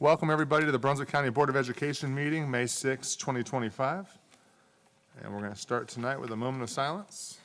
Welcome, everybody, to the Brunswick County Board of Education meeting, May 6, 2025. And we're going to start tonight with a moment of silence.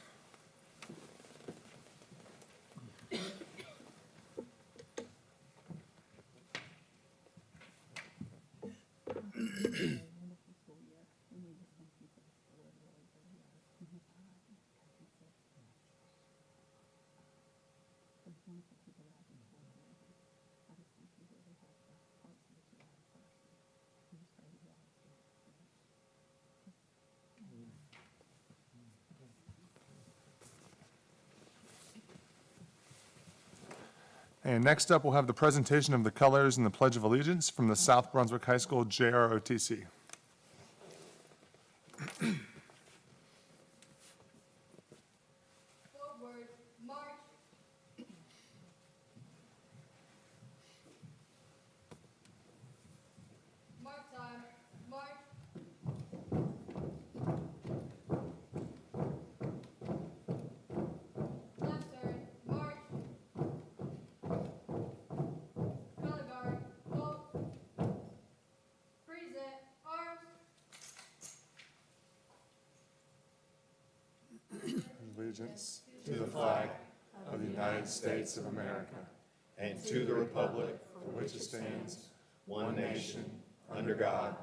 And next up, we'll have the presentation of the colors and the Pledge of Allegiance from the South Brunswick High School JROTC. Forward, march. Mark time, march. Left turn, march. Color guard, hold. Present, arms. Allegiance to the flag of the United States of America and to the republic for which it stands, one nation, under God,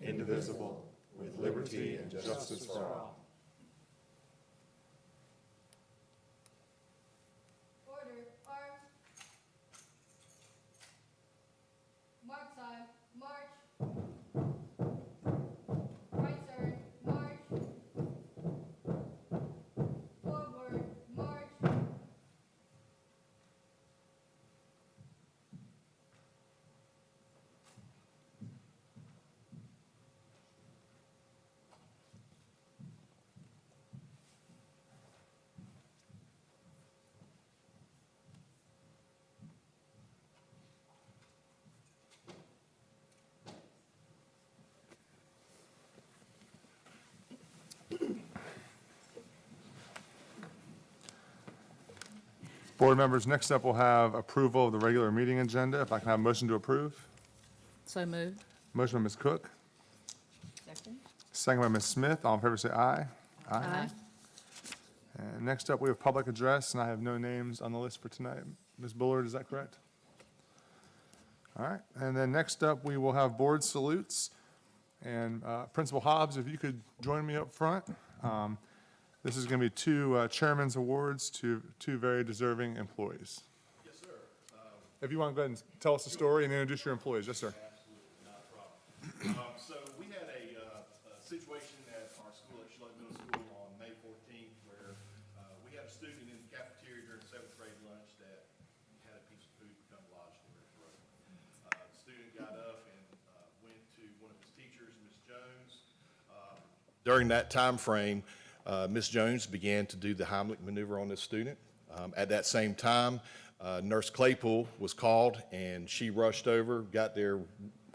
indivisible, with liberty and justice for all. Order, arms. Mark time, march. Right turn, march. Forward, march. Board members, next up we'll have approval of the regular meeting agenda. If I can have a motion to approve. So moved. Motion by Ms. Cook, Second. second by Ms. Smith. All in favor say aye. Aye. And next up, we have public address, and I have no names on the list for tonight. Ms. Bullard, is that correct? All right, and then next up, we will have board salutes. And Principal Hobbs, if you could join me up front. This is going to be two Chairman's Awards to two very deserving employees. Yes, sir. If you want to go ahead and tell us the story and introduce your employees. Yes, sir. Absolutely, not a problem. So we had a situation at our school at Schluck Middle School on May 14th where we had a student in the cafeteria during seventh grade lunch that had a piece of food become lodged in their throat. The student got up and went to one of his teachers, Ms. Jones. During that time frame, Ms. Jones began to do the Heimlich maneuver on this student. At that same time, Nurse Claypool was called, and she rushed over, got there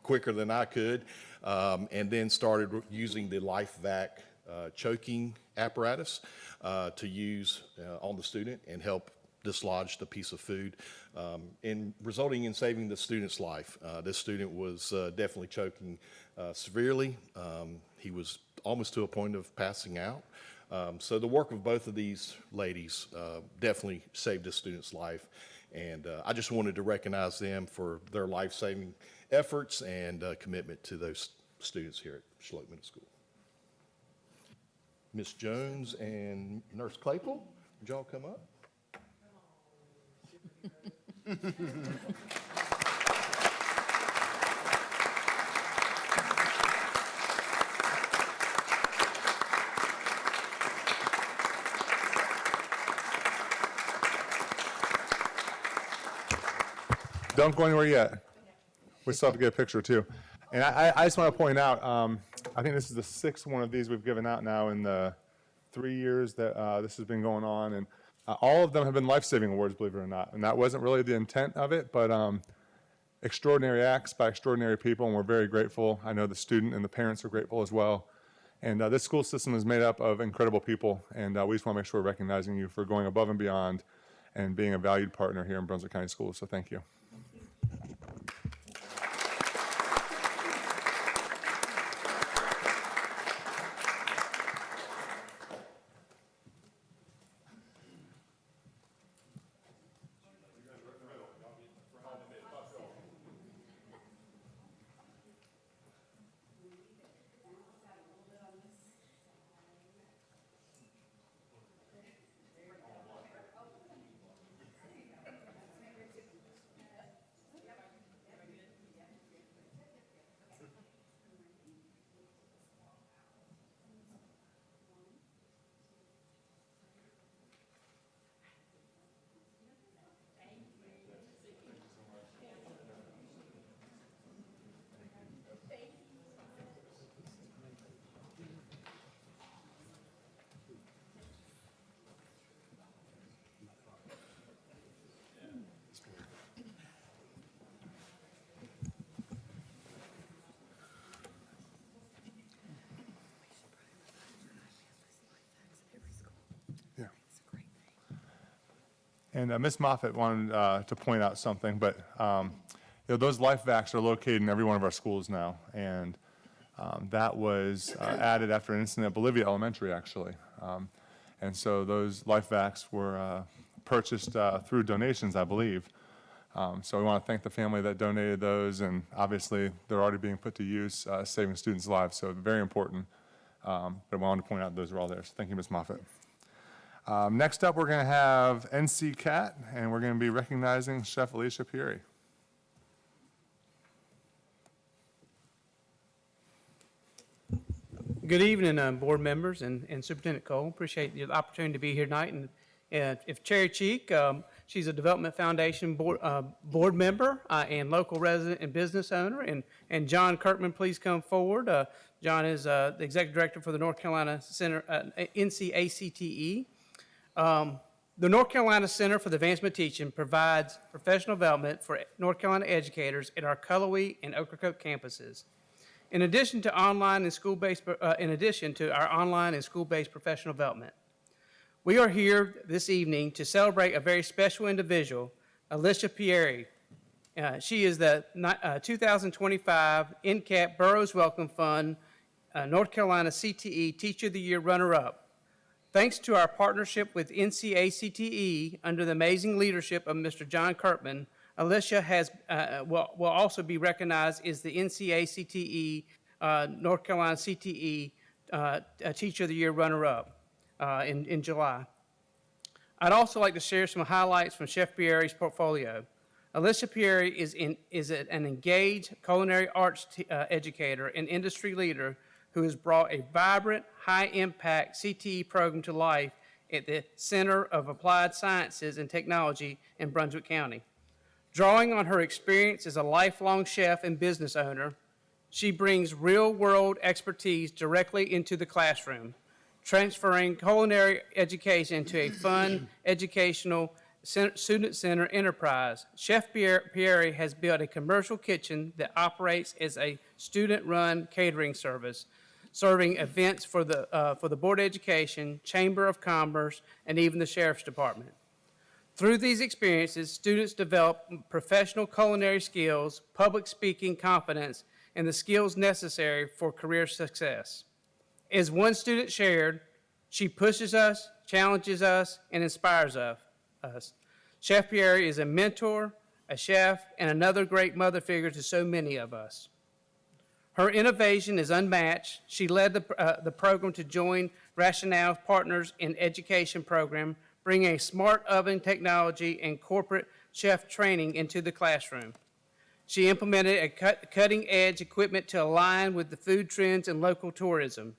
quicker than I could, and then started using the life vac choking apparatus to use on the student and help dislodge the piece of food, and resulting in saving the student's life. This student was definitely choking severely. He was almost to a point of passing out. So the work of both of these ladies definitely saved this student's life, and I just wanted to recognize them for their life-saving efforts and commitment to those students here at Schluck Middle School. Ms. Jones and Nurse Claypool, would y'all come up? Don't go anywhere yet. We still have to get a picture too. And I just want to point out, I think this is the sixth one of these we've given out now in the 3 years that this has been going on. And all of them have been life-saving awards, believe it or not. And that wasn't really the intent of it, but extraordinary acts by extraordinary people, and we're very grateful. I know the student and the parents are grateful as well. And this school system is made up of incredible people, and we just want to make sure we're recognizing you for going above and beyond and being a valued partner here in Brunswick County Schools. So thank you. And Ms. Moffett wanted to point out something, but those life vacs are located in every one of our schools now, and that was added after an incident at Bolivia Elementary, actually. And so those life vacs were purchased through donations, I believe. So we want to thank the family that donated those, and obviously they're already being put to use, saving students' lives, so very important. But I wanted to point out those are all there, so thank you, Ms. Moffett. Next up, we're going to have NC Cat, and we're going to be recognizing Chef Alicia Pieri. Good evening, board members and Superintendent Cole. Appreciate the opportunity to be here tonight. And if Cherry Cheek, she's a Development Foundation board member and local resident and business owner. And John Kirkman, please come forward. John is the Executive Director for the North Carolina Center, NCACTE. The North Carolina Center for the Advancement of Teaching provides professional development for North Carolina educators at our Cullowhee and Ocracoke campuses. In addition to our online and school-based professional development, we are here this evening to celebrate a very special individual, Alicia Pieri. She is the 2025 NCAP Burroughs Welcome Fund North Carolina CTE Teacher of the Year runner-up. Thanks to our partnership with NCACTE under the amazing leadership of Mr. John Kirkman, Alicia will also be recognized as the NCACTE North Carolina CTE Teacher of the Year runner-up in July. I'd also like to share some highlights from Chef Pieri's portfolio. Alicia Pieri is an engaged culinary arts educator and industry leader who has brought a vibrant, high-impact CTE program to life at the Center of Applied Sciences and Technology in Brunswick County. Drawing on her experience as a lifelong chef and business owner, she brings real-world expertise directly into the classroom, transferring culinary education into a fun, educational, student-centered enterprise. Chef Pieri has built a commercial kitchen that operates as a student-run catering service, serving events for the Board of Education, Chamber of Commerce, and even the Sheriff's Department. Through these experiences, students develop professional culinary skills, public speaking confidence, and the skills necessary for career success. As one student shared, she pushes us, challenges us, and inspires us. Chef Pieri is a mentor, a chef, and another great mother figure to so many of us. Her innovation is unmatched. She led the program to join Rationale's Partners in Education program, bringing a smart oven technology and corporate chef training into the classroom. She implemented a cutting-edge equipment to align with the food trends and local tourism.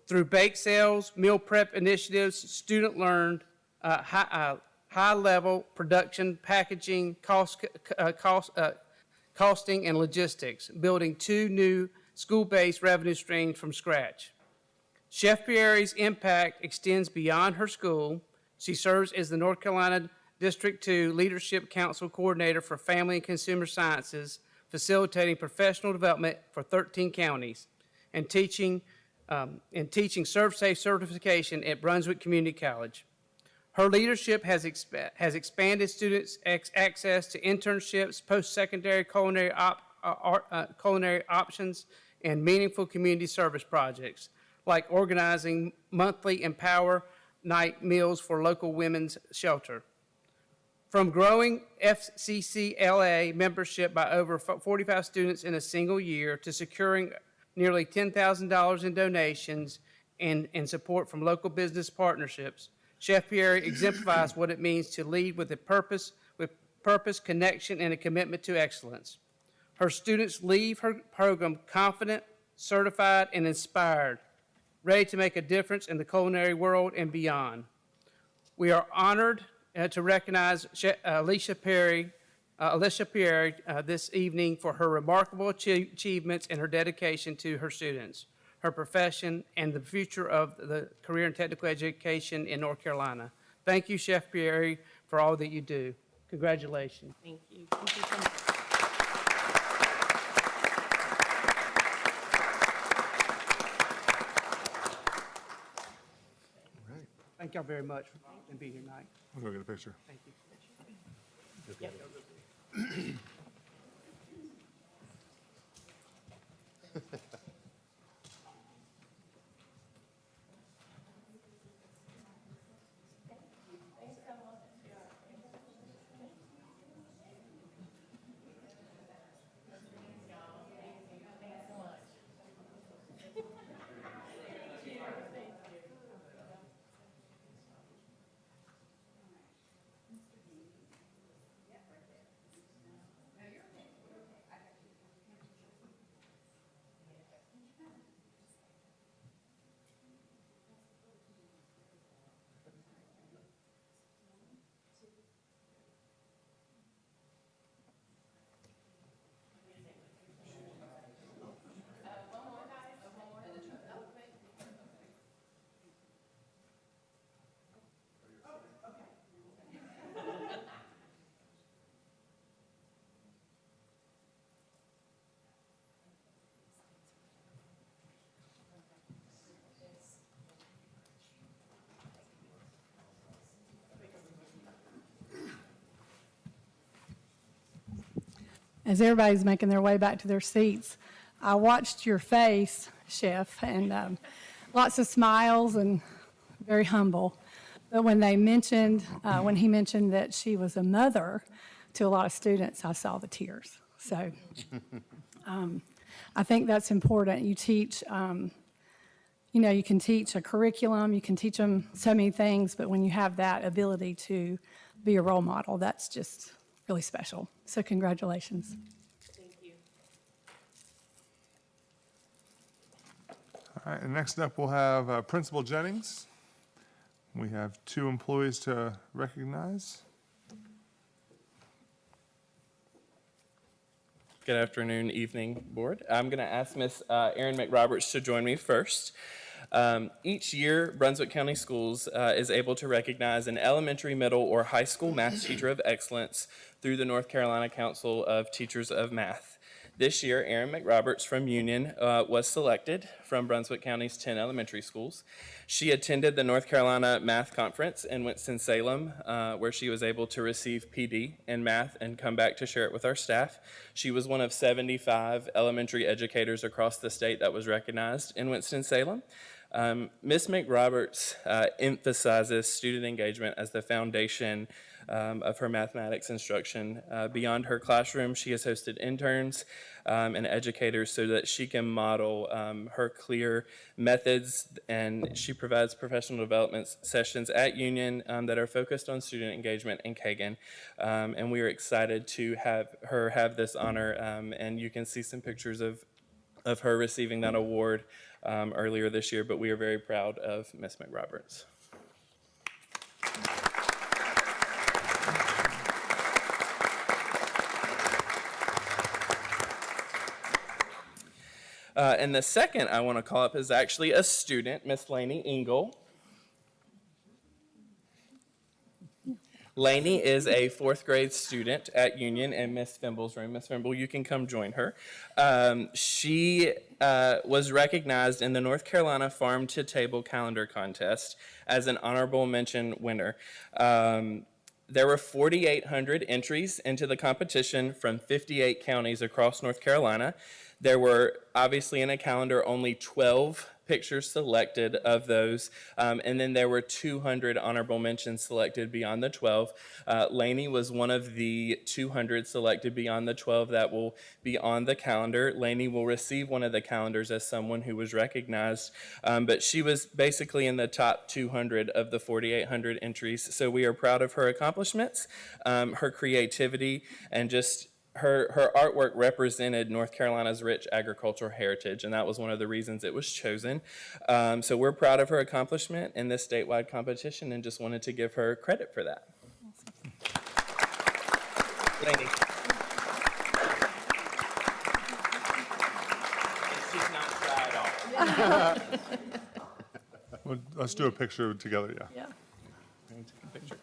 Through bake sales, meal prep initiatives, student learned high-level production, packaging, costing, and logistics, building 2 new school-based revenue streams from scratch. Chef Pieri's impact extends beyond her school. She serves as the North Carolina District 2 Leadership Council Coordinator for Family and Consumer Sciences, facilitating professional development for 13 counties, and teaching ServSafe certification at Brunswick Community College. Her leadership has expanded students' access to internships, post-secondary culinary options, and meaningful community service projects, like organizing monthly Empower Night meals for local women's shelter. From growing FCCLA membership by over 45 students in a single year to securing nearly $10,000 in donations and support from local business partnerships, Chef Pieri exemplifies what it means to lead with purpose, connection, and a commitment to excellence. Her students leave her program confident, certified, and inspired, ready to make a difference in the culinary world and beyond. We are honored to recognize Alicia Pieri this evening for her remarkable achievements and her dedication to her students, her profession, and the future of the career and technical education in North Carolina. Thank you, Chef Pieri, for all that you do. Congratulations. Thank you. Thank you so much. Thank Thank y'all very much for being here tonight. We'll go get a picture. Thank you. As everybody's making their way back to their seats, I watched your face, Chef, and lots of smiles and very humble. But when they mentioned, when he mentioned that she was a mother to a lot of students, I saw the tears. So I think that's important. You teach, you can teach a curriculum, you can teach them so many things, but when you have that ability to be a role model, that's just really special. So congratulations. Thank you. All right, and next up, we'll have Principal Jennings. We have 2 employees to recognize. Good afternoon, evening, board. I'm going to ask Miss Erin McRoberts to join me first. Each year, Brunswick County Schools is able to recognize an elementary, middle, or high school math teacher of excellence through the North Carolina Council of Teachers of Math. This year, Erin McRoberts from Union was selected from Brunswick County's 10 elementary schools. She attended the North Carolina Math Conference in Winston-Salem, where she was able to receive PD in math and come back to share it with our staff. She was one of 75 elementary educators across the state that was recognized in Winston-Salem. Ms. McRoberts emphasizes student engagement as the foundation of her mathematics instruction. Beyond her classroom, she has hosted interns and educators so that she can model her clear methods, and she provides professional development sessions at Union that are focused on student engagement in Kagan. And we are excited to have her have this honor, and you can see some pictures of her receiving that award earlier this year, but we are very proud of Ms. McRoberts. And the second I want to call up is actually a student, Miss Lainey Engel. Lainey is a 4th grade student at Union in Miss Fimble's room. Miss Fimble, you can come join her. She was recognized in the North Carolina Farm to Table Calendar Contest as an honorable mention winner. There were 4,800 entries into the competition from 58 counties across North Carolina. There were, obviously in a calendar, only 12 pictures selected of those, and then there were 200 honorable mentions selected beyond the 12. Lainey was one of the 200 selected beyond the 12 that will be on the calendar. Lainey will receive one of the calendars as someone who was recognized, but she was basically in the top 200 of the 4,800 entries, so we are proud of her accomplishments, her creativity, and just her artwork represented North Carolina's rich agricultural heritage, and that was one of the reasons it was chosen. So we're proud of her accomplishment in this statewide competition and just wanted to give her credit for that. Lainey. She's not shy at all. Well, let's do a picture together, yeah. Yeah. Let me take a picture.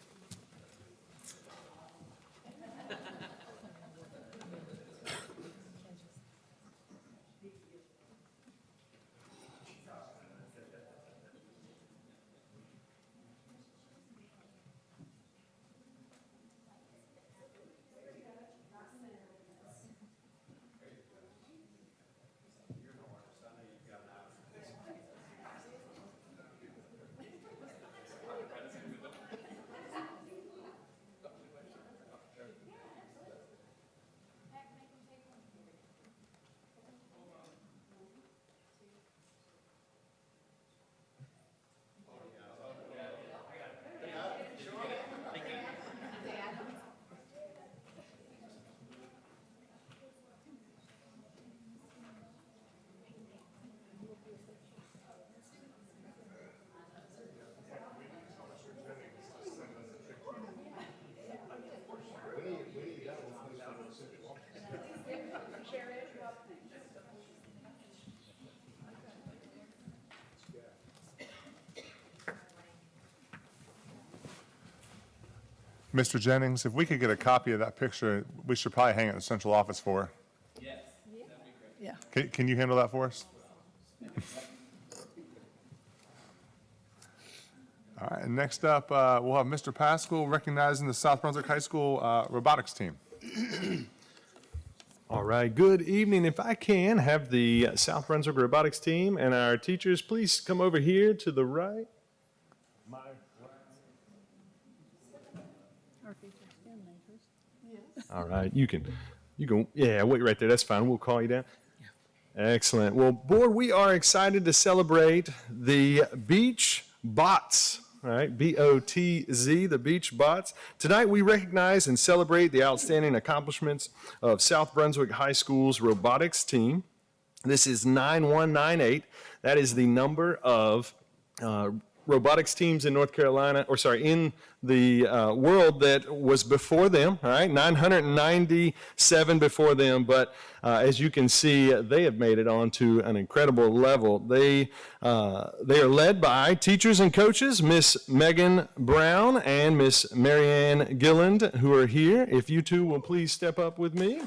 Mr. Jennings, if we could get a copy of that picture, we should probably hang it in the central office for her. Yes. Yeah. Can you handle that for us? All right, and next up, we'll have Mr. Pascal recognizing the South Brunswick High School robotics team. All right, good evening. If I can have the South Brunswick Robotics team and our teachers please come over here to the right. All right, you can, yeah, wait right there. That's fine. We'll call you down. Excellent. Well, board, we are excited to celebrate the Beach Bots. All right, B-O-T-Z, the Beach Bots. Tonight we recognize and celebrate the outstanding accomplishments of South Brunswick High School's robotics team. This is 9198. That is the number of robotics teams in North Carolina, in the world that was before them, all right, 997 before them, but as you can see, they have made it onto an incredible level. They are led by teachers and coaches, Miss Megan Brown and Miss Marianne Gilland, who are here. If you two will please step up with me.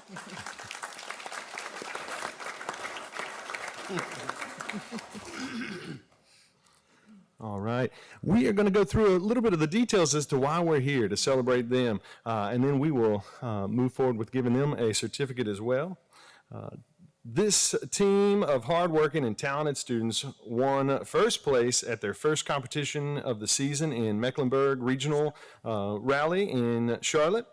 All right. We are going to go through a little bit of the details as to why we're here to celebrate them, and then we will move forward with giving them a certificate as well. This team of hardworking and talented students won first place at their first competition of the season in Mecklenburg Regional Rally in Charlotte.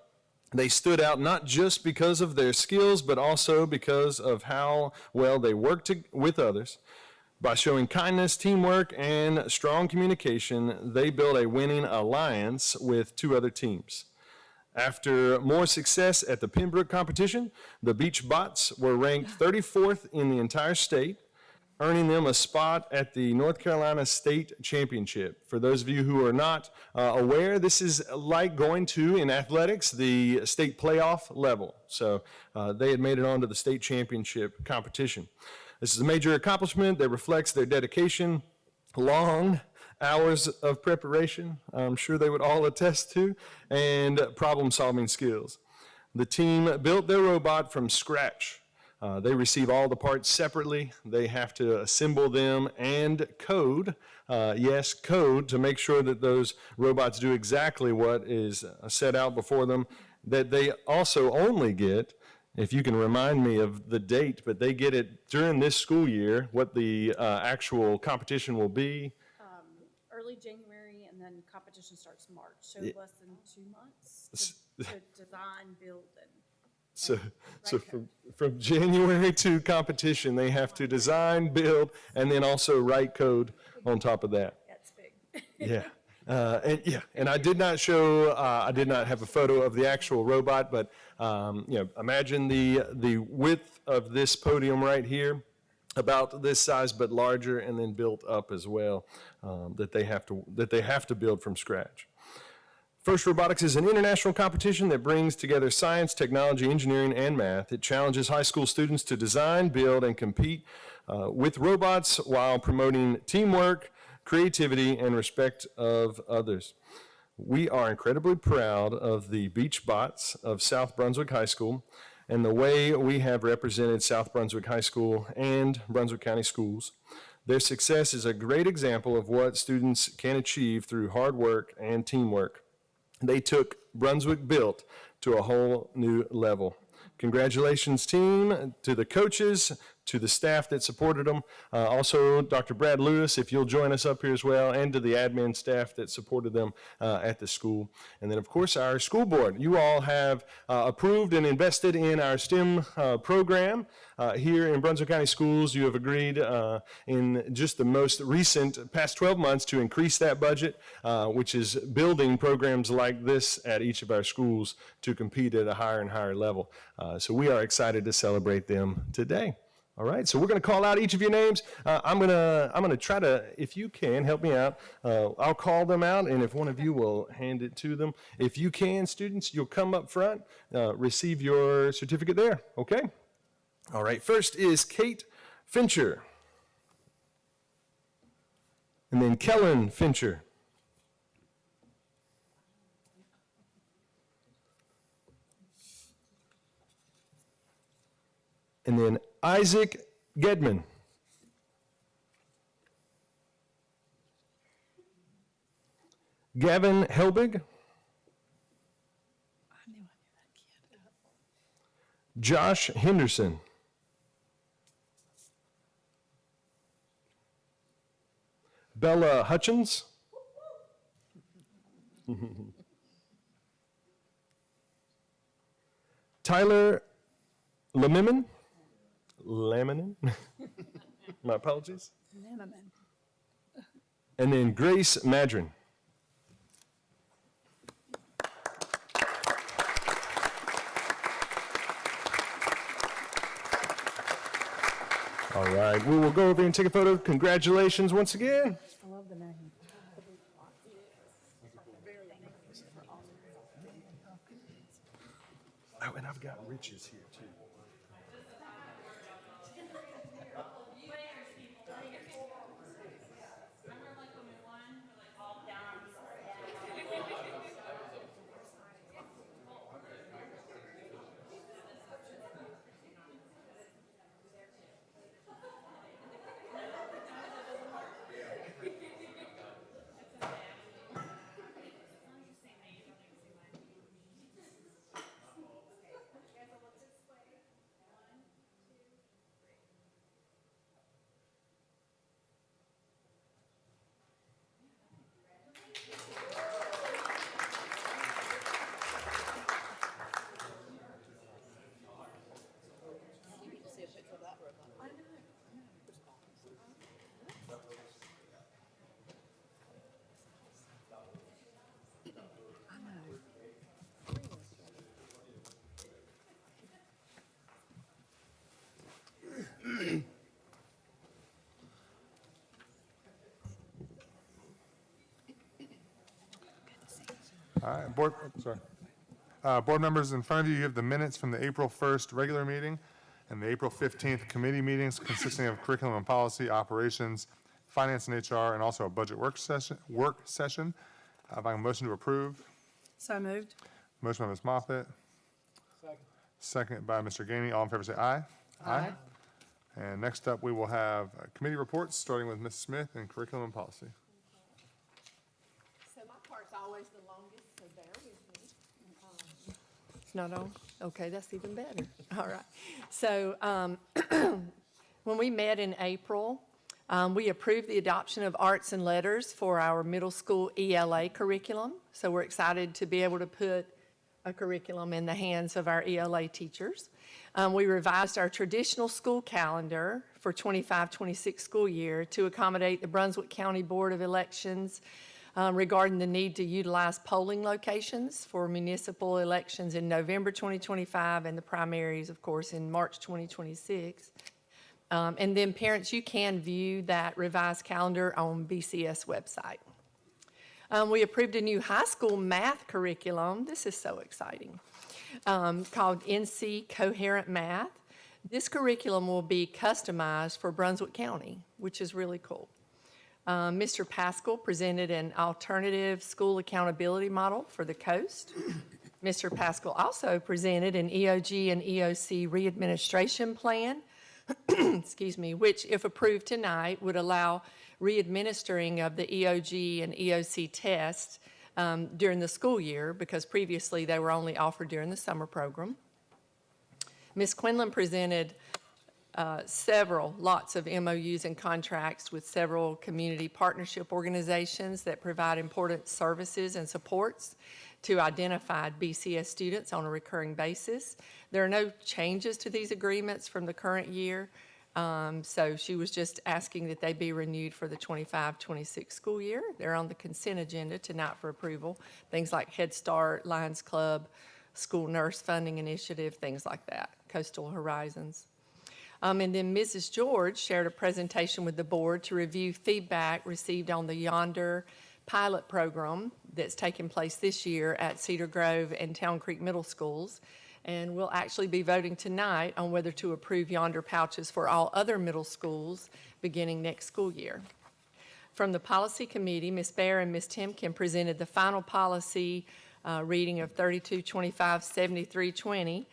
They stood out not just because of their skills, but also because of how well they worked with others. By showing kindness, teamwork, and strong communication, they built a winning alliance with two other teams. After more success at the Pembroke competition, the Beach Bots were ranked 34th in the entire state, earning them a spot at the North Carolina State Championship. For those of you who are not aware, this is like going to, in athletics, the state playoff level. So they had made it onto the state championship competition. This is a major accomplishment that reflects their dedication, long hours of preparation, I'm sure they would all attest to, and problem-solving skills. The team built their robot from scratch. They receive all the parts separately. They have to assemble them and code, code, to make sure that those robots do exactly what is set out before them, that they also only get, if you can remind me of the date, but they get it during this school year, what the actual competition will be. Early January, and then competition starts March, so less than 2 months to design, build, So from January to competition, they have to design, build, and then also write code on top of that. that's big. Yeah. And I did not show, I did not have a photo of the actual robot, but imagine the width of this podium right here, about this size but larger, and then built up as well, that they have to build from scratch. First Robotics is an international competition that brings together science, technology, engineering, and math. It challenges high school students to design, build, and compete with robots while promoting teamwork, creativity, and respect of others. We are incredibly proud of the Beach Bots of South Brunswick High School and the way we have represented South Brunswick High School and Brunswick County Schools. Their success is a great example of what students can achieve through hard work and teamwork. They took Brunswick Built to a whole new level. Congratulations, team, to the coaches, to the staff that supported them. Also, Dr. Brad Lewis, if you'll join us up here as well, and to the admin staff that supported them at the school. And then, of course, our school board. You all have approved and invested in our STEM program here in Brunswick County Schools. You have agreed in just the most recent past 12 months to increase that budget, which is building programs like this at each of our schools to compete at a higher and higher level. So we are excited to celebrate them today. All right, so we're going to call out each of your names. I'm gonna try to, if you can, help me out. I'll call them out, and if one of you will hand it to them. If you can, students, you'll come up front, receive your certificate there, okay? All right, first is Kate Fincher. And then Kellen Fincher. And then Isaac Gedman. Gavin Helbig. Josh Henderson. Bella Hutchins. Tyler Laminin. My apologies. And then Grace Madron. All right, we will go over and take a photo. Congratulations once again. Oh, and I've got Rich's here too. All right, board members, in front of you, you have the minutes from the April 1st regular meeting and the April 15th committee meetings consisting of curriculum and policy, operations, finance and HR, and also a budget work session. If I can motion to approve. So moved. Motion by Ms. Moffett. Second by Mr. Gainey. All in favor say aye. Aye. And next up, we will have committee reports, starting with Ms. Smith in curriculum and policy. So my part's always the longest, so bear with me. It's not on? Okay, that's even better. All right. So when we met in April, we approved the adoption of arts and letters for our middle school ELA curriculum. So we're excited to be able to put a curriculum in the hands of our ELA teachers. We revised our traditional school calendar for 25-26 school year to accommodate the Brunswick County Board of Elections regarding the need to utilize polling locations for municipal elections in November 2025 and the primaries, of course, in March 2026. And then parents, you can view that revised calendar on BCS website. We approved a new high school math curriculum. This is so exciting. Called NC Coherent Math. This curriculum will be customized for Brunswick County, which is really cool. Mr. Pascal presented an alternative school accountability model for the coast. Mr. Pascal also presented an EOG and EOC readministration plan, excuse me, which, if approved tonight, would allow readministering of the EOG and EOC tests during the school year, because previously they were only offered during the summer program. Ms. Quinlan presented lots of MOUs and contracts with several community partnership organizations that provide important services and supports to identified BCS students on a recurring basis. There are no changes to these agreements from the current year, so she was just asking that they be renewed for the 25-26 school year. They're on the consent agenda tonight for approval. Things like Head Start, Lions Club, School Nurse Funding Initiative, things like that, Coastal Horizons. And then Mrs. George shared a presentation with the board to review feedback received on the Yonder pilot program that's taking place this year at Cedar Grove and Town Creek Middle Schools. And we'll actually be voting tonight on whether to approve Yonder pouches for all other middle schools beginning next school year. From the policy committee, Ms. Bear and Ms. Timken presented the final policy reading of 3225-7320,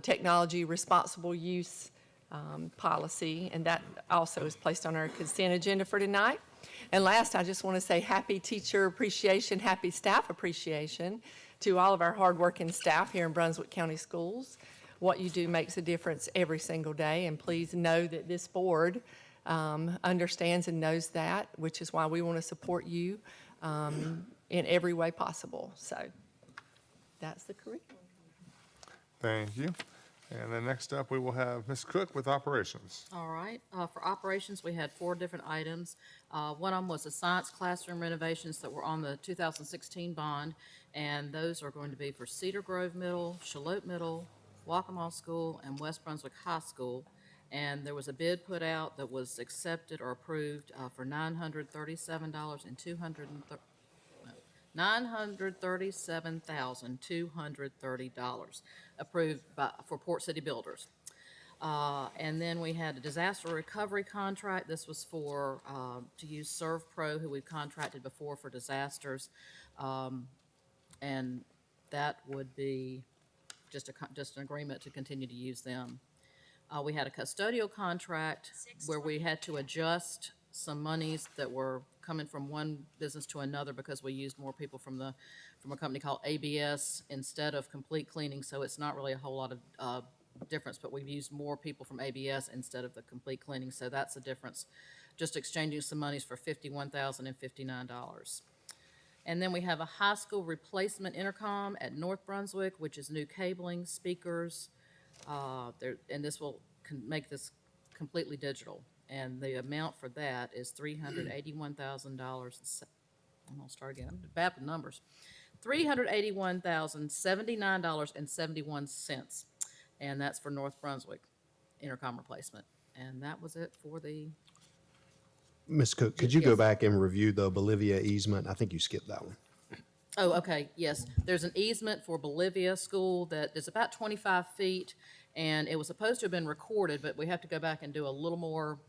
technology responsible use policy, and that also is placed on our consent agenda for tonight. And last, I just want to say happy teacher appreciation, happy staff appreciation to all of our hardworking staff here in Brunswick County Schools. What you do makes a difference every single day, and please know that this board understands and knows that, which is why we want to support you in every way possible. So that's the curriculum. Thank you. And then next up, we will have Ms. Cook with operations. All right, for operations, we had 4 different items. One of them was the science classroom renovations that were on the 2016 bond, and those are going to be for Cedar Grove Middle, Shallotte Middle, Waccamaw School, and West Brunswick High School. And there was a bid put out that was accepted or approved for $937,230 approved for Port City Builders. And then we had a disaster recovery contract. This was for, to use ServPro, who we've contracted before for disasters. And that would be just an agreement to continue to use them. We had a custodial contract where we had to adjust some monies that were coming from one business to another because we used more people from a company called ABS instead of Complete Cleaning. So it's not really a whole lot of difference, but we've used more people from ABS instead of the Complete Cleaning. So that's the difference. Just exchanging some monies for $51,059. And then we have a high school replacement intercom at North Brunswick, which is new cabling, speakers, and this will make this completely digital. And the amount for that is $381,000. I'm gonna start again. I'm bad with numbers. $381,079.71, and that's for North Brunswick intercom replacement. And that was it for the. Ms. Cook, could you go Yes. back and review the Bolivia easement? I think you skipped that one. Oh, okay, yes. There's an easement for Bolivia School that is about 25 feet, and it was supposed to have been recorded, but we have to go back and do a little more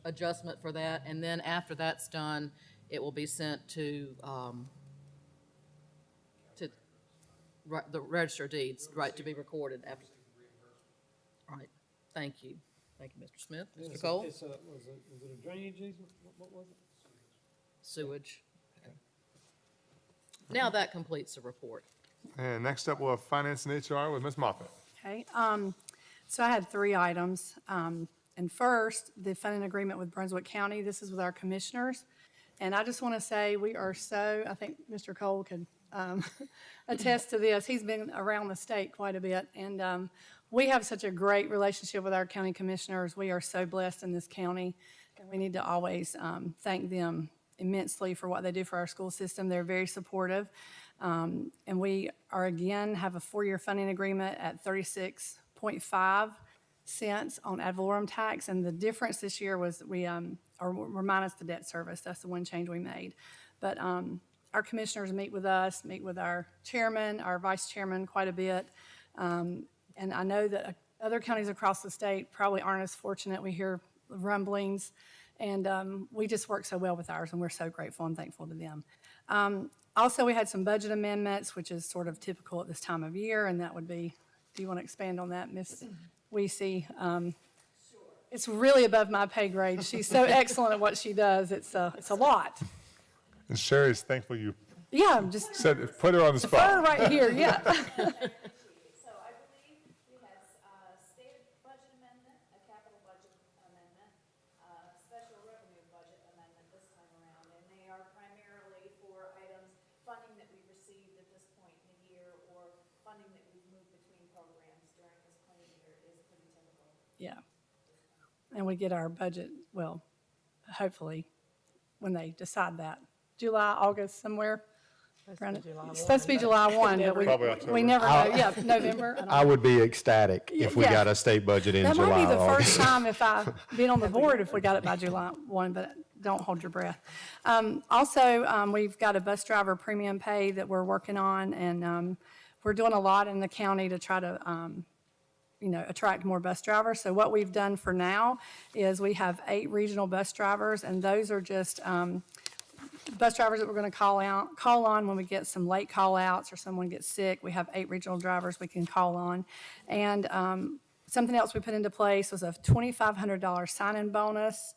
adjustment for that. And then after that's done, it will be sent to the Register of Deeds, right, to be recorded after. Right, thank you. Thank you, Mr. Smith. Mr. Cole? Was it a drainage easement? What was it? Sewage. Now that completes the report. And next up, we'll have finance and HR with Ms. Moffett. Okay, so I had 3 items. And first, the funding agreement with Brunswick County. This is with our commissioners. And I just want to say we are so, I think Mr. Cole could attest to this. He's been around the state quite a bit. And we have such a great relationship with our county commissioners. We are so blessed in this county. And we need to always thank them immensely for what they do for our school system. They're very supportive. And we are, again, have a 4-year funding agreement at 36.5 cents on ad valorem tax. And the difference this year was we're minus the debt service. That's the one change we made. But our commissioners meet with us, meet with our chairman, our vice chairman quite a bit. And I know that other counties across the state probably aren't as fortunate. We hear rumblings. And we just work so well with ours, and we're so grateful and thankful to them. Also, we had some budget amendments, which is sort of typical at this time of year, and that would be, do you want to expand on that, Ms. Weesey? It's really above my pay grade. She's so excellent at what she does. It's a lot. And Sherry's thankful you Yeah, I'm just put her on the her spot. right here, yeah. So I believe we have a stated budget amendment, a capital budget amendment, special revenue budget amendment this time around, and they are primarily for items, funding that we've received at this point in the year, or funding that we've moved between programs during this plan year is pretty typical. Yeah. And we get our budget, well, hopefully, when they decide that. July, August, somewhere. Around it. It's supposed to be July 1, but Probably October. we never know. Yeah, November. I don't I know. would be ecstatic if we Yeah. got a state budget in That July might be or the August. first time if I've been on the board if we got it by July 1, but don't hold your breath. Also, we've got a bus driver premium pay that we're working on, and we're doing a lot in the county to try to attract more bus drivers. So what we've done for now is we have 8 regional bus drivers, and those are just bus drivers that we're going to call on when we get some late call outs or someone gets sick. We have 8 regional drivers we can call on. And Something else we put into place was a $2,500 sign-in bonus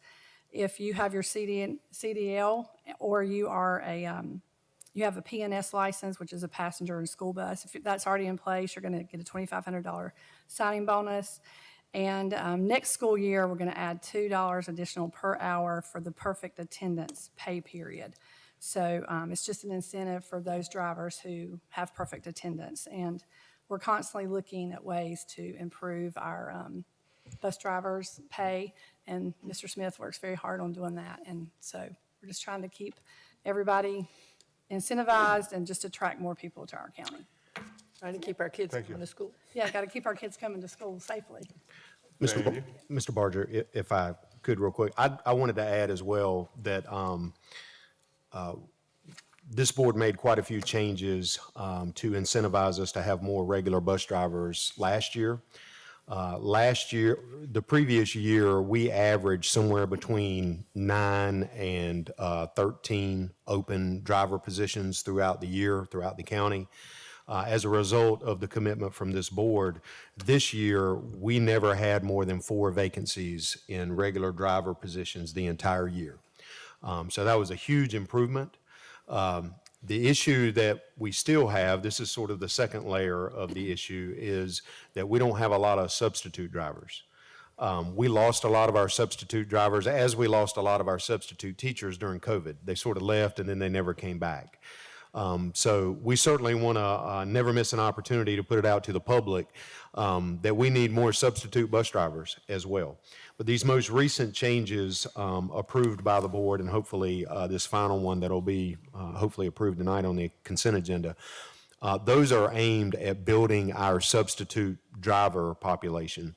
if you have your CDL or you are you have a PNS license, which is a passenger and school bus. If that's already in place, you're going to get a $2,500 signing bonus. And next school year, we're going to add $2 additional per hour for the perfect attendance pay period. So it's just an incentive for those drivers who have perfect attendance. And we're constantly looking at ways to improve our bus drivers' pay, and Mr. Smith works very hard on doing that. And so we're just trying to keep everybody incentivized and just attract more people to our county. Trying to keep our kids Thank you. going to school. Yeah, got to keep our kids coming to school safely. Mr. Barger, if I could real quick, I wanted to add as well that this board made quite a few changes to incentivize us to have more regular bus drivers last year. The previous year, we averaged somewhere between 9 and 13 open driver positions throughout the year, throughout the county. As a result of the commitment from this board, this year, we never had more than 4 vacancies in regular driver positions the entire year. So that was a huge improvement. The issue that we still have, this is sort of the second layer of the issue, is that we don't have a lot of substitute drivers. We lost a lot of our substitute drivers, as we lost a lot of our substitute teachers during COVID. They sort of left and then they never came back. So we certainly want to never miss an opportunity to put it out to the public that we need more substitute bus drivers as well. But these most recent changes approved by the board, and hopefully this final one that'll be hopefully approved tonight on the consent agenda, those are aimed at building our substitute driver population.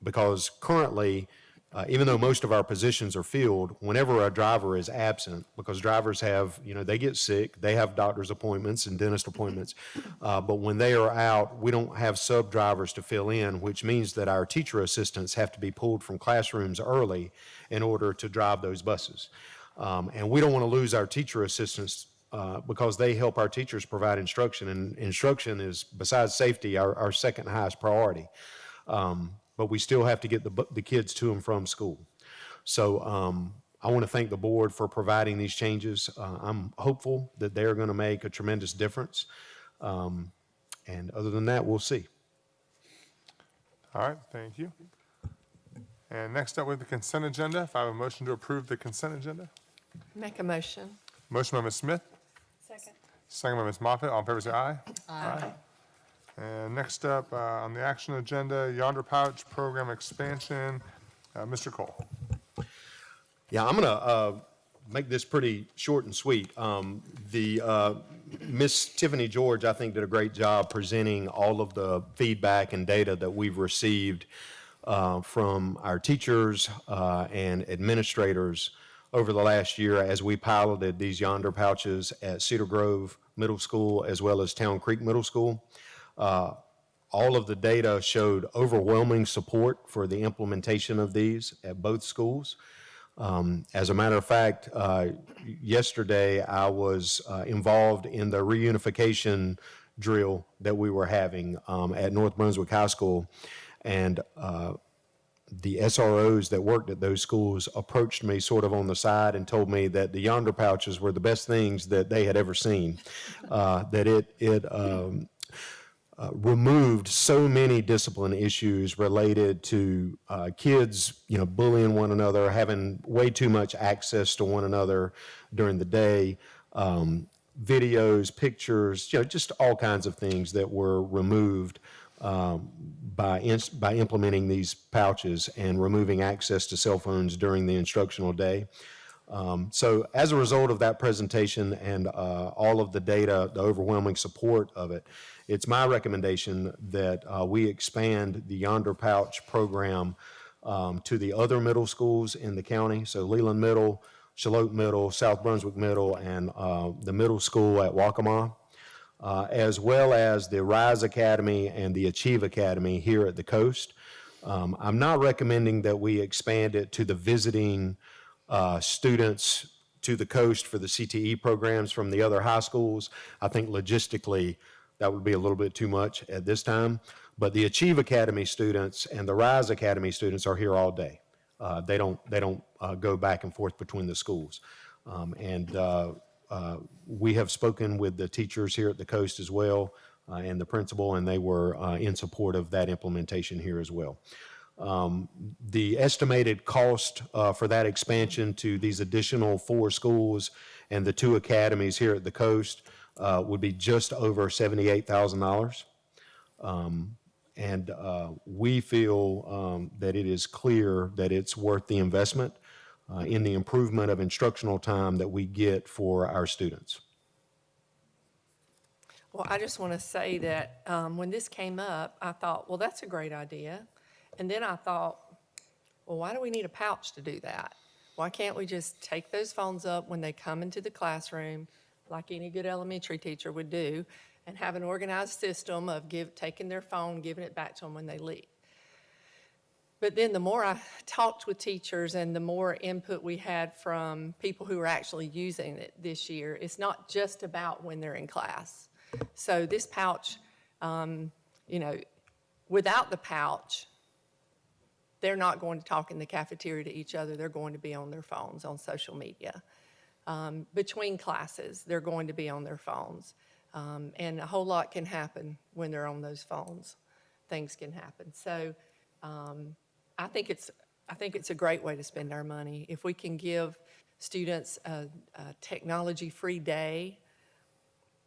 Because currently, even though most of our positions are filled, whenever a driver is absent, because drivers have, they get sick, they have doctor's appointments and dentist appointments, but when they are out, we don't have sub-drivers to fill in, which means that our teacher assistants have to be pulled from classrooms early in order to drive those buses. And we don't want to lose our teacher assistants because they help our teachers provide instruction, and instruction is, besides safety, our second highest priority. But we still have to get the kids to and from school. So I want to thank the board for providing these changes. I'm hopeful that they're going to make a tremendous difference. And other than that, we'll see. All right, thank you. And next up with the consent agenda, if I have a motion to approve the consent agenda. Make a motion. Motion by Ms. Smith, Second. second by Ms. Moffett. All in favor, say aye. Aye. And next up on the action agenda, Yonder Pouch Program Expansion, Mr. Cole. Yeah, I'm going to make this pretty short and sweet. Miss Tiffany George, I think, did a great job presenting all of the feedback and data that we've received from our teachers and administrators over the last year as we piloted these Yonder pouches at Cedar Grove Middle School as well as Town Creek Middle School. All of the data showed overwhelming support for the implementation of these at both schools. As a matter of fact, yesterday I was involved in the reunification drill that we were having at North Brunswick High School, and the SROs that worked at those schools approached me sort of on the side and told me that the Yonder pouches were the best things that they had ever seen, that it removed so many discipline issues related to kids, bullying one another, having way too much access to one another during the day, videos, pictures, just all kinds of things that were removed by implementing these pouches and removing access to cell phones during the instructional day. So as a result of that presentation and all of the data, the overwhelming support of it, it's my recommendation that we expand the Yonder Pouch program to the other middle schools in the county. So Leland Middle, Shallotte Middle, South Brunswick Middle, and the middle school at Waccamaw, as well as the Rise Academy and the Achieve Academy here at the coast. I'm not recommending that we expand it to the visiting students to the coast for the CTE programs from the other high schools. I think logistically that would be a little bit too much at this time. But the Achieve Academy students and the Rise Academy students are here all day. They don't go back and forth between the schools. We have spoken with the teachers here at the Coast as well, and the principal, and they were in support of that implementation here as well. The estimated cost for that expansion to these additional 4 schools and the 2 academies here at the Coast would be just over $78,000. We feel that it is clear that it's worth the investment in the improvement of instructional time that we get for our students. Well, I just want to say that when this came up, I thought, well, that's a great idea. And then I thought, well, why do we need a pouch to do that? Why can't we just take those phones up when they come into the classroom, like any good elementary teacher would do, and have an organized system of taking their phone, giving it back to them when they leave? But then the more I talked with teachers and the more input we had from people who are actually using it this year, it's not just about when they're in class. So this pouch, without the pouch, they're not going to talk in the cafeteria to each other. They're going to be on their phones, on social media. Between classes, they're going to be on their phones. And a whole lot can happen when they're on those phones. Things can happen. So I think it's a great way to spend our money. If we can give students a technology-free day,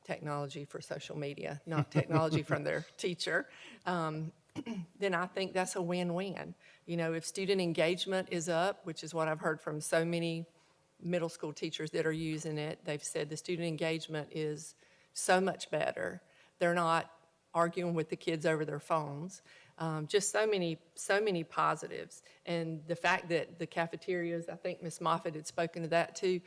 technology for social media, not technology from their teacher, then I think that's a win-win. If student engagement is up, which is what I've heard from so many middle school teachers that are using it, they've said the student engagement is so much better. They're not arguing with the kids over their phones. Just so many positives. And the fact that the cafeterias, I think Ms. Moffitt had spoken to that too,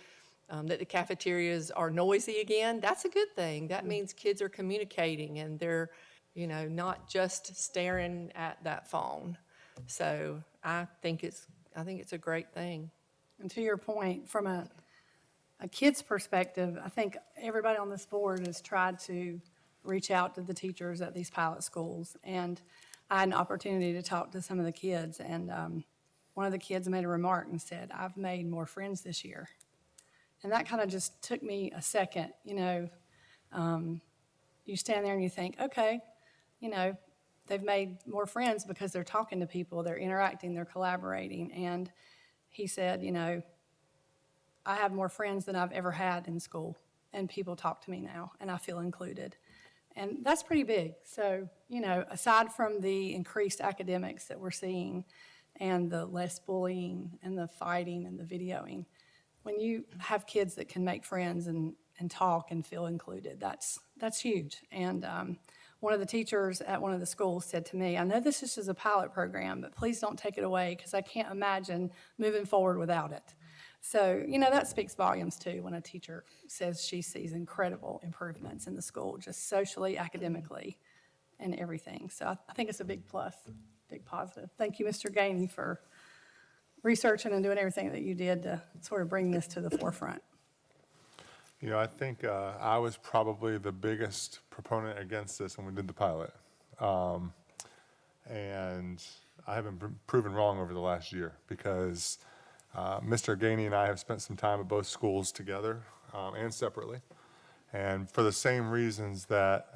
that the cafeterias are noisy again, that's a good thing. That means kids are communicating and they're, not just staring at that phone. So I think it's a great thing. And to your point, from a kid's perspective, I think everybody on this board has tried to reach out to the teachers at these pilot schools. And I had an opportunity to talk to some of the kids, and one of the kids made a remark and said, "I've made more friends this year." And that kind of just took me a second. You stand there and you think, okay, they've made more friends because they're talking to people, they're interacting, they're collaborating. And he said, I have more friends than I've ever had in school, and people talk to me now, and I feel included. And that's pretty big. So, aside from the increased academics that we're seeing and the less bullying and the fighting and the videoing, when you have kids that can make friends and talk and feel included, that's huge. And one of the teachers at one of the schools said to me, "I know this is just a pilot program, but please don't take it away because I can't imagine moving forward without it." So, that speaks volumes too when a teacher says she sees incredible improvements in the school, just socially, academically, and everything. So I think it's a big plus, big positive. Thank you, Mr. Gainey, for researching and doing everything that you did to sort of bring this to the forefront. I think I was probably the biggest proponent against this when we did the pilot. And I haven't been proven wrong over the last year because Mr. Gainey and I have spent some time at both schools together and separately. And for the same reasons that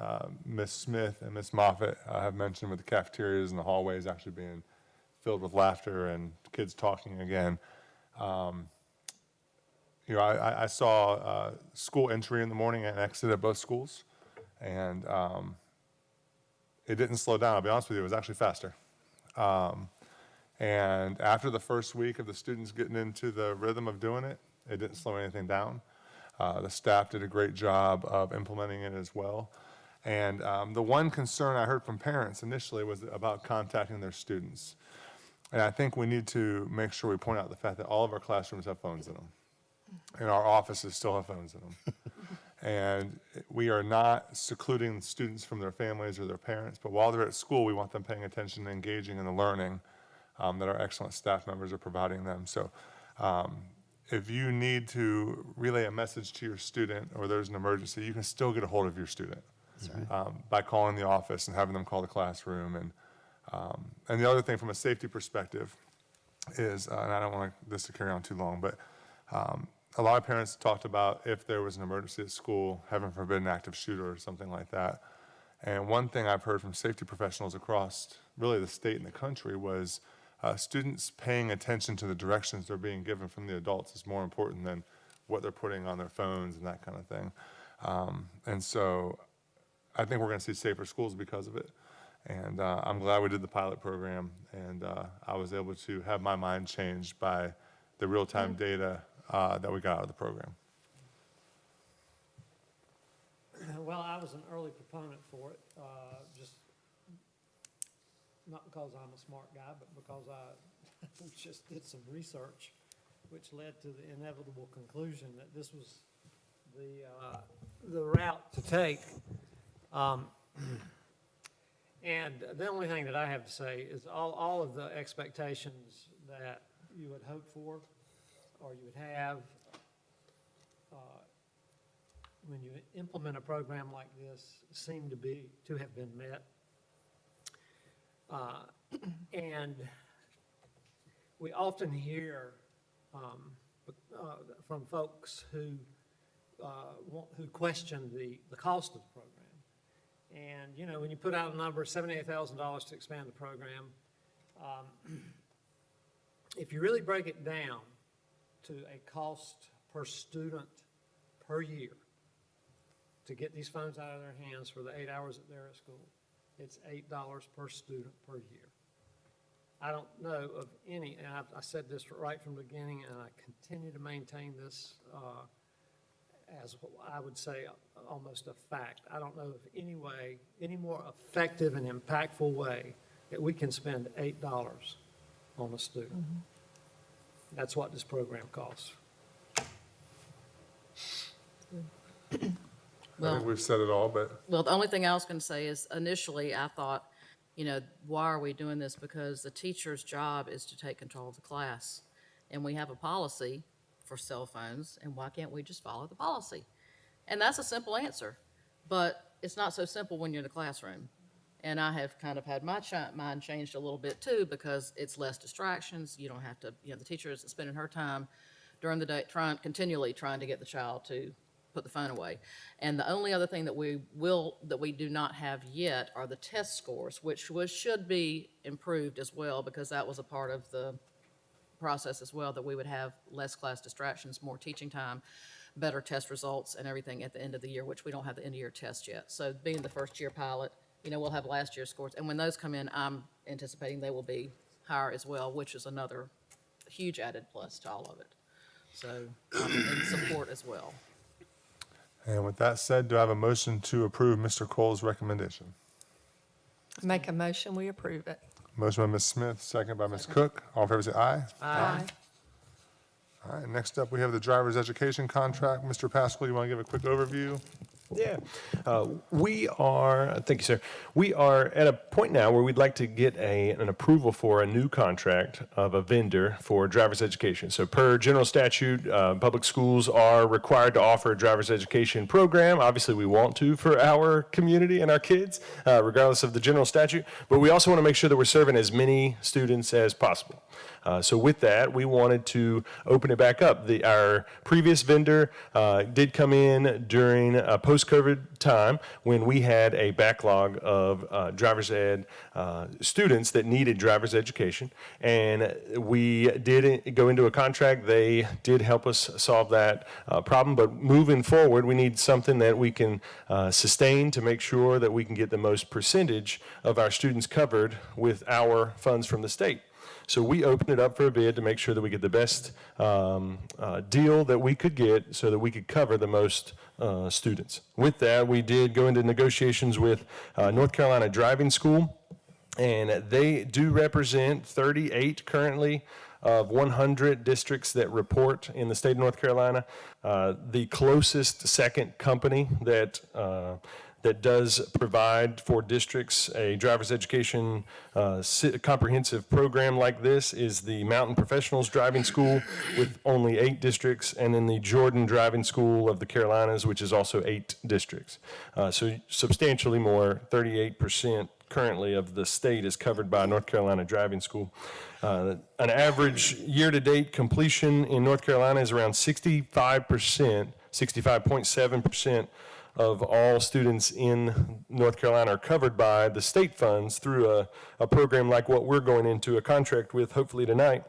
Ms. Smith and Ms. Moffitt have mentioned with the cafeterias and the hallways actually being filled with laughter and kids talking again, I saw school entry in the morning and exit at both schools, and it didn't slow down. I'll be honest with you, it was actually faster. And after the first week of the students getting into the rhythm of doing it, it didn't slow anything down. The staff did a great job of implementing it as well. And the one concern I heard from parents initially was about contacting their students. And I think we need to make sure we point out the fact that all of our classrooms have phones in them. And our offices still have phones in them. And we are not secluding students from their families or their parents, but while they're at school, we want them paying attention and engaging in the learning that our excellent staff members are providing them. So if you need to relay a message to your student or there's an emergency, you can still get a hold of your student. by calling the office and having them call the classroom. And the other thing from a safety perspective is, and I don't want this to carry on too long, but a lot of parents talked about if there was an emergency at school, heaven forbid an active shooter or something like that. And one thing I've heard from safety professionals across really the state and the country was students paying attention to the directions they're being given from the adults is more important than what they're putting on their phones and that kind of thing. And so I think we're going to see safer schools because of it. And I'm glad we did the pilot program, and I was able to have my mind changed by the real-time data that we got out of the program. Well, I was an early proponent for it, just not because I'm a smart guy, but because I just did some research, which led to the inevitable conclusion that this was the route to take. And the only thing that I have to say is all of the expectations that you would hope for or you would have when you implement a program like this seem to have been met. And we often hear from folks who question the cost of the program. And, you know, when you put out a number, $78,000 to expand the program, if you really break it down to a cost per student per year to get these phones out of their hands for the 8 hours that they're at school, it's $8 per student per year. I don't know of any, and I said this right from the beginning, and I continue to maintain this as I would say almost a fact. I don't know of any more effective and impactful way that we can spend $8 on a student. Mm-hmm. That's what this program costs. I think we've said it all, but. Well, the only thing I was going to say is initially I thought, you know, why are we doing this? Because the teacher's job is to take control of the class. And we have a policy for cell phones, and why can't we just follow the policy? And that's a simple answer, but it's not so simple when you're in the classroom. And I have kind of had my mind changed a little bit too, because it's less distractions. You don't have to, you know, the teacher is spending her time during the day continually trying to get the child to put the phone away. And the only other thing that we do not have yet are the test scores, which should be improved as well, because that was a part of the process as well, that we would have less class distractions, more teaching time, better test results and everything at the end of the year, which we don't have the end of year test yet. So being the first year pilot, you know, we'll have last year's scores. And when those come in, I'm anticipating they will be higher as well, which is another huge added plus to all of it. So, in support as well. And with that said, do I have a motion to approve Mr. Cole's recommendation? Make a motion, we approve it. Motion by Ms. Smith, second by Ms. Cook. All in favor say aye. Aye. All right, next up, we have the driver's education contract. Mr. Pascal, you want to give a quick overview? Yeah. Thank you, sir. We are at a point now where we'd like to get an approval for a new contract of a vendor for driver's education. So per general statute, public schools are required to offer a driver's education program. Obviously, we want to for our community and our kids, regardless of the general statute. But we also want to make sure that we're serving as many students as possible. So with that, we wanted to open it back up. Our previous vendor did come in during a post-COVID time when we had a backlog of driver's ed students that needed driver's education. And we did go into a contract. They did help us solve that problem. But moving forward, we need something that we can sustain to make sure that we can get the most percentage of our students covered with our funds from the state. So we opened it up for a bid to make sure that we get the best deal that we could get so that we could cover the most students. With that, we did go into negotiations with North Carolina Driving School, and they do represent 38 currently of 100 districts that report in the state of North Carolina. The closest second company that that does provide for districts a driver's education comprehensive program like this is the Mountain Professionals Driving School with only 8 districts, and then the Jordan Driving School of the Carolinas, which is also 8 districts. So substantially more, 38% currently of the state is covered by North Carolina Driving School. An average year-to-date completion in North Carolina is around 65%, 65.7% of all students in North Carolina are covered by the state funds through a program like what we're going into a contract with hopefully tonight.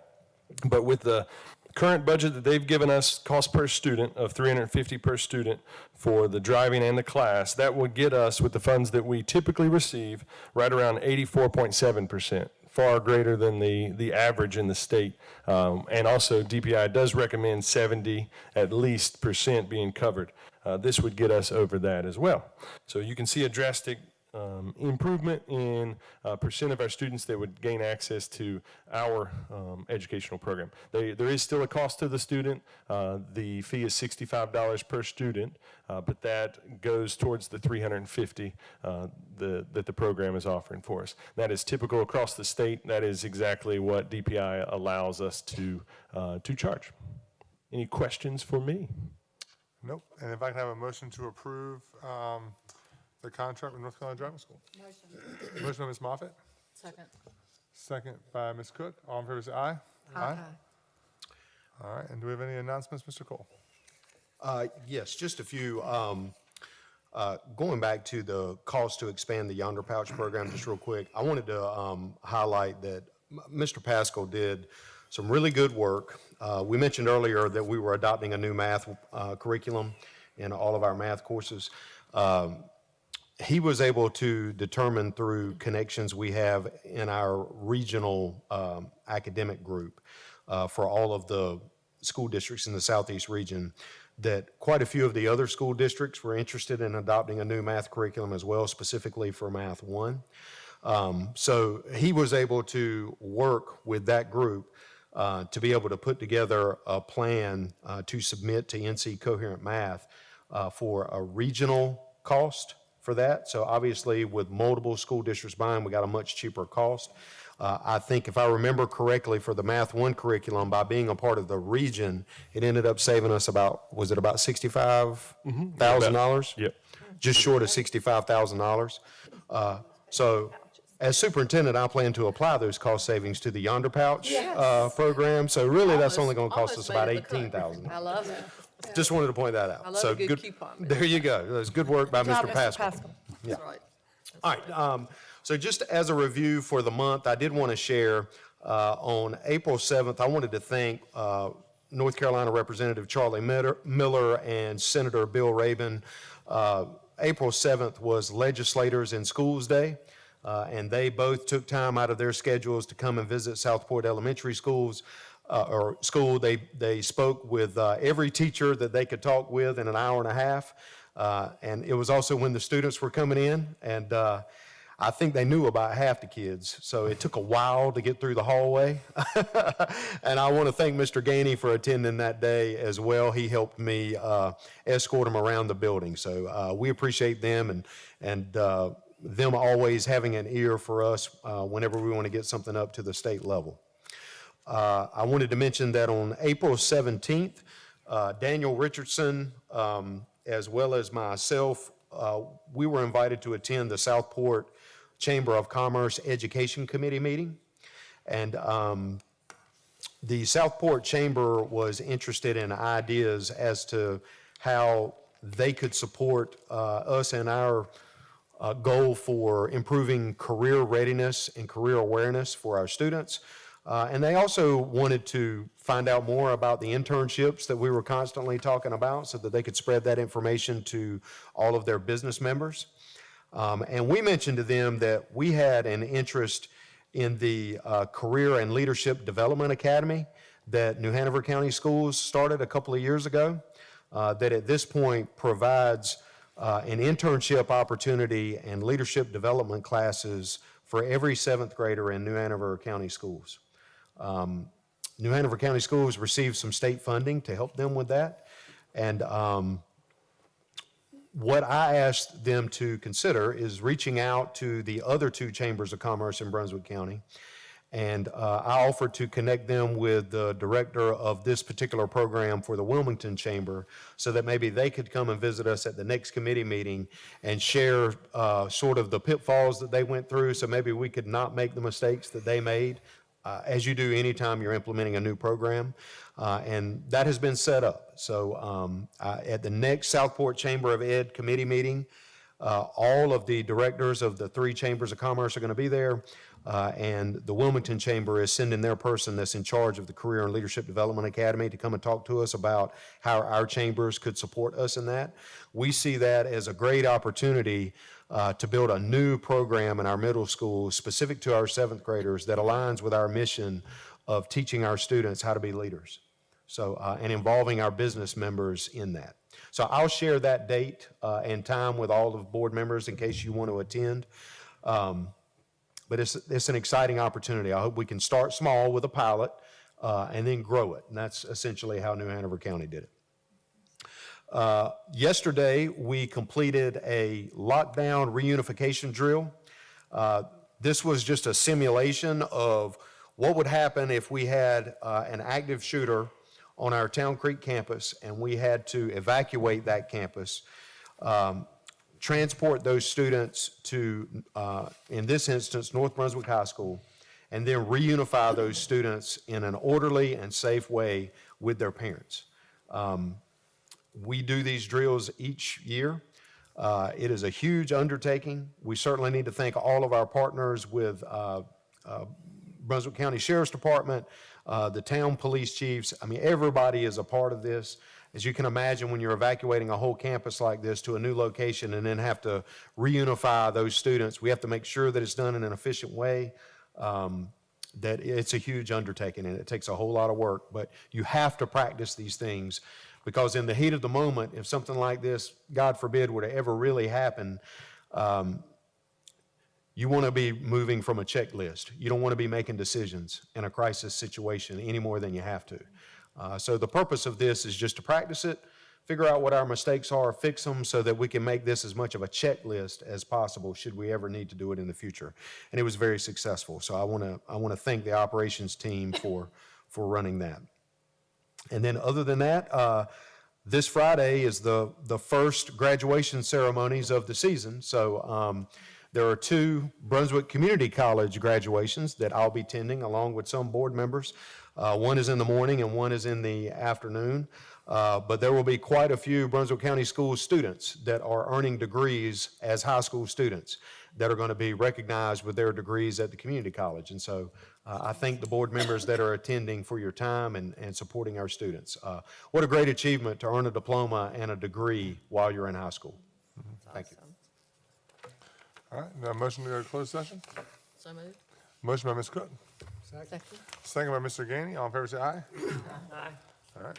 But with the current budget that they've given us, cost per student of $350 per student for the driving and the class, that would get us, with the funds that we typically receive, right around 84.7%, far greater than the average in the state. And also DPI does recommend 70 at least % being covered. This would get us over that as well. So you can see a drastic improvement in % of our students that would gain access to our educational program. There is still a cost to the student. The fee is $65 per student, but that goes towards the $350 that the program is offering for us. That is typical across the state. That is exactly what DPI allows us to charge. Any questions for me? Nope. And if I can have a motion to approve the contract with North Carolina Driving School. Motion by Ms. Moffitt, Second. second by Ms. Cook. All in favor, say aye. Aye. All right, and do we have any announcements, Mr. Cole? Yes, just a few. Going back to the cost to expand the Yonder Pouch program, just real quick, I wanted to highlight that Mr. Pascal did some really good work. We mentioned earlier that we were adopting a new math curriculum in all of our math courses. He was able to determine through connections we have in our regional academic group for all of the school districts in the Southeast region that quite a few of the other school districts were interested in adopting a new math curriculum as well, specifically for Math 1. So he was able to work with that group to be able to put together a plan to submit to NC Coherent Math for a regional cost for that. So obviously with multiple school districts buying, we got a much cheaper cost. I think if I remember correctly, for the Math 1 curriculum, by being a part of the region, it ended up saving us about, was it about $65,000? Yep. Just short of $65,000. So as superintendent, I plan to apply those cost savings to the Yonder Pouch program. So really, that's only going to cost us about $18,000. I love it. Just wanted to point that out. I love So a good coupon. There you go. That was good work by Good job, Mr. Pascal. That's right. All right, so just as a review for the month, I did want to share, on April 7th, I wanted to thank North Carolina Representative Charlie Miller and Senator Bill Rabin. April 7th was Legislators in Schools Day, and they both took time out of their schedules to come and visit Southport Elementary Schools. They spoke with every teacher that they could talk with in an hour and a half. And it was also when the students were coming in, and I think they knew about half the kids, so it took a while to get through the hallway. And I want to thank Mr. Gainey for attending that day as well. He helped me escort them around the building, so we appreciate them and them always having an ear for us whenever we want to get something up to the state level. I wanted to mention that on April 17th, Daniel Richardson, as well as myself, we were invited to attend the Southport Chamber of Commerce Education Committee meeting. And the Southport Chamber was interested in ideas as to how they could support us in our goal for improving career readiness and career awareness for our students. And they also wanted to find out more about the internships that we were constantly talking about so that they could spread that information to all of their business members. And we mentioned to them that we had an interest in the Career and Leadership Development Academy that New Hanover County Schools started a couple of years ago, that at this point provides an internship opportunity and leadership development classes for every 7th grader in New Hanover County Schools. New Hanover County Schools received some state funding to help them with that. And what I asked them to consider is reaching out to the other two chambers of commerce in Brunswick County. And I offered to connect them with the director of this particular program for the Wilmington Chamber so that maybe they could come and visit us at the next committee meeting and share sort of the pitfalls that they went through, so maybe we could not make the mistakes that they made, as you do anytime you're implementing a new program. And that has been set up. So at the next Southport Chamber of Ed committee meeting, all of the directors of the three chambers of commerce are going to be there. And the Wilmington Chamber is sending their person that's in charge of the Career and Leadership Development Academy to come and talk to us about how our chambers could support us in that. We see that as a great opportunity to build a new program in our middle school specific to our seventh graders that aligns with our mission of teaching our students how to be leaders. So, and involving our business members in that. So I'll share that date and time with all of the board members in case you want to attend. But it's an exciting opportunity. I hope we can start small with a pilot and then grow it. And that's essentially how New Hanover County did it. Yesterday, we completed a lockdown reunification drill. This was just a simulation of what would happen if we had an active shooter on our Town Creek campus and we had to evacuate that campus, transport those students to, in this instance, North Brunswick High School, and then reunify those students in an orderly and safe way with their parents. We do these drills each year. It is a huge undertaking. We certainly need to thank all of our partners with Brunswick County Sheriff's Department, the town police chiefs. I mean, everybody is a part of this. As you can imagine, when you're evacuating a whole campus like this to a new location and then have to reunify those students, we have to make sure that it's done in an efficient way, that it's a huge undertaking and it takes a whole lot of work. But you have to practice these things because in the heat of the moment, if something like this, God forbid, were to ever really happen, you want to be moving from a checklist. You don't want to be making decisions in a crisis situation any more than you have to. So the purpose of this is just to practice it, figure out what our mistakes are, fix them so that we can make this as much of a checklist as possible should we ever need to do it in the future. And it was very successful. So I want to thank the operations team for running that. And then other than that, this Friday is the first graduation ceremonies of the season. So there are two Brunswick Community College graduations that I'll be attending along with some board members. One is in the morning and one is in the afternoon. But there will be quite a few Brunswick County School students that are earning degrees as high school students that are going to be recognized with their degrees at the community college. And so I thank the board members that are attending for your time and supporting our students. What a great achievement to earn a diploma and a degree while you're in high school. Thank you. All right, now motion to go to closed session. So moved. Motion by Ms. Cook, Second. second by Mr. Gainey. All in favor, say aye. Aye. All right.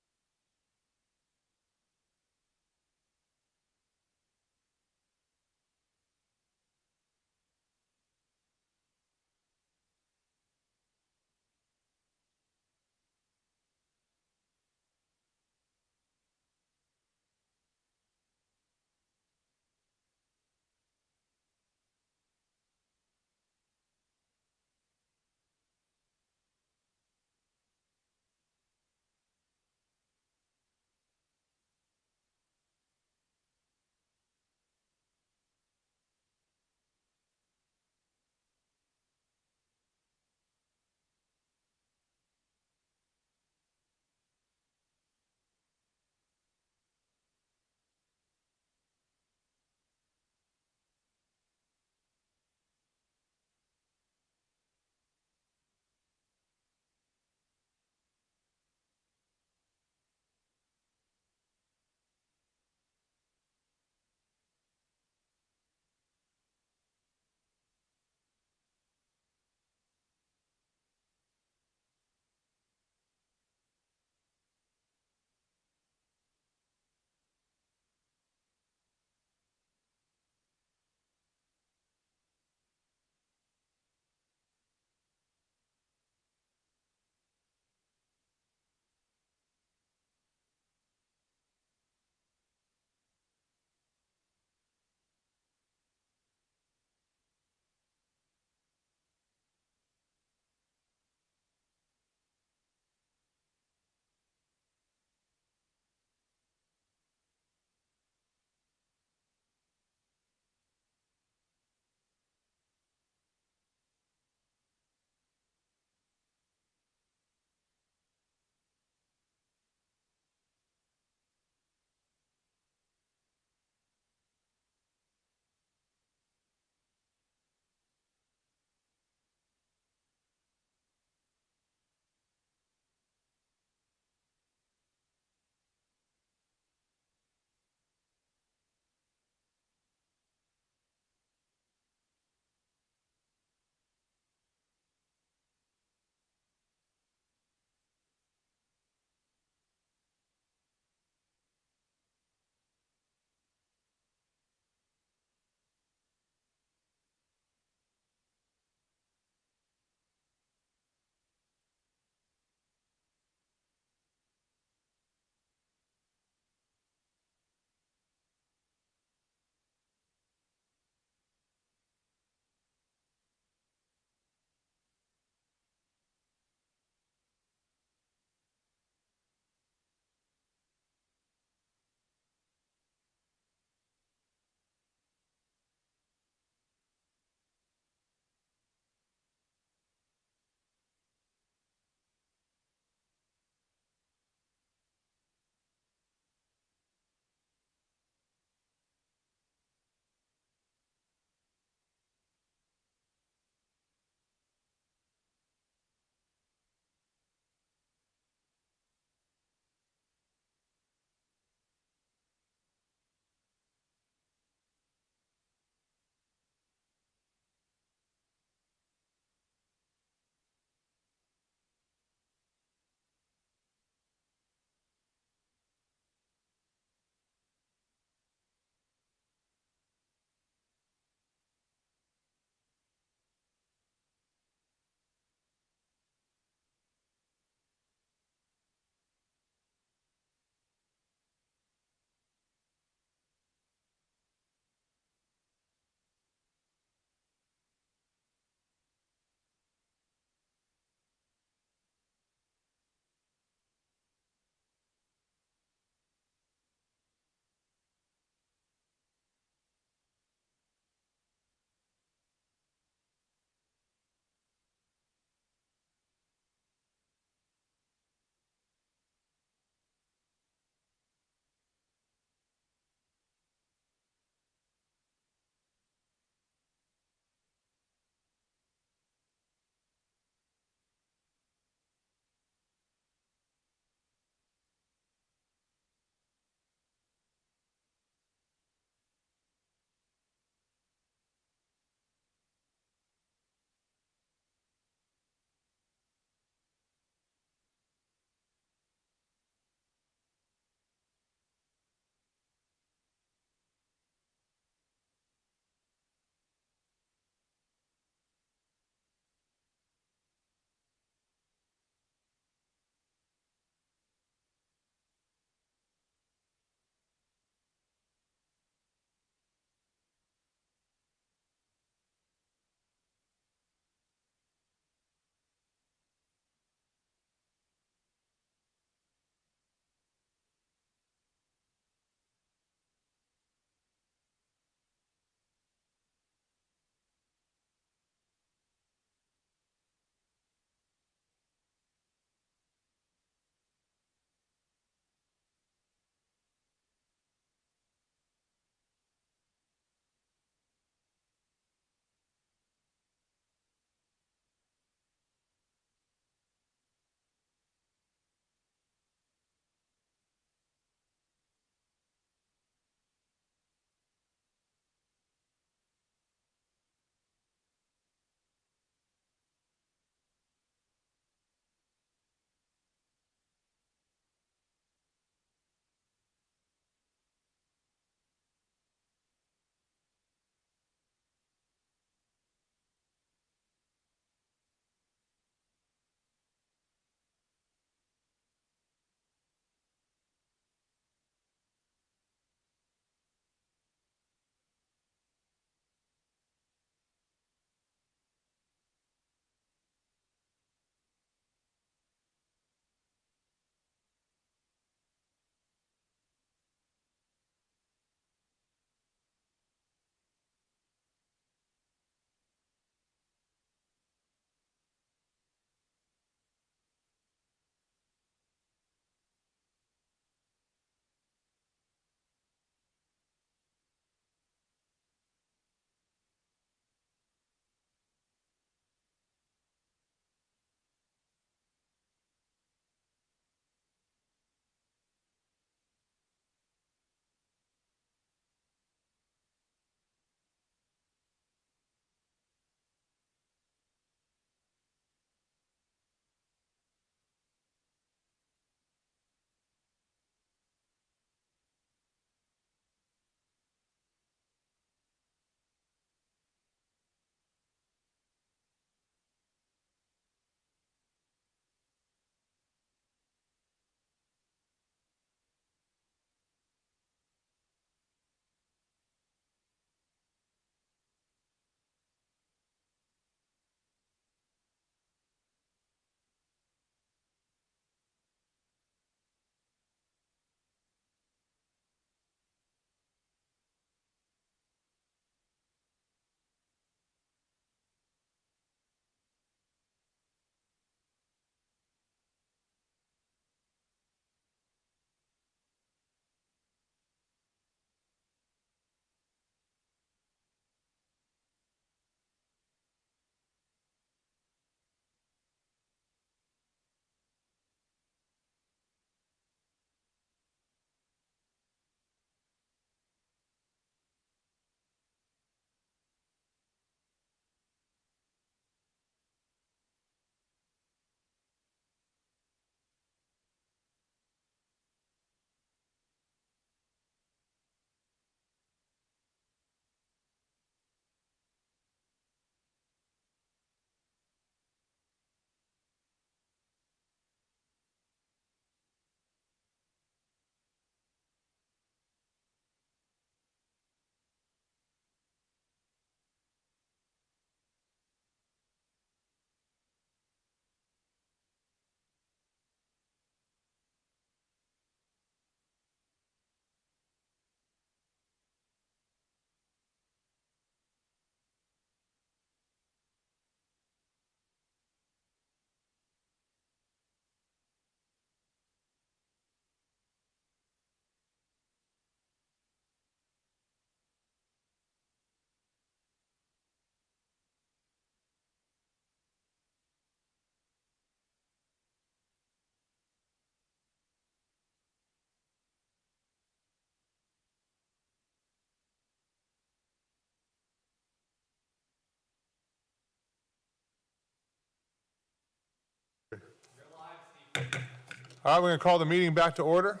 All right, we're going to call the meeting back to order.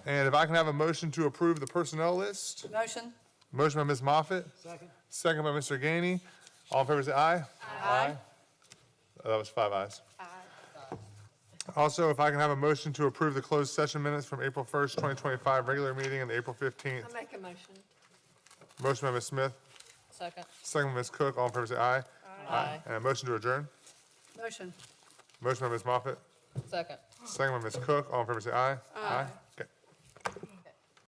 And if I can have a motion to approve the personnel list. Motion? Motion by Ms. Moffett. Second. Second by Mr. Gainey. All in favor, say aye. Aye. That was 5 ayes. Also, if I can have a motion to approve the closed session minutes from April 1st, 2025, regular meeting, and the April 15th. I make a motion. Motion by Ms. Smith. Second. Second by Ms. Cook. All in favor, say aye. Aye. And a motion to adjourn. Motion. Motion by Ms. Moffett. Second. Second by Ms. Cook. All in favor, say aye. Aye.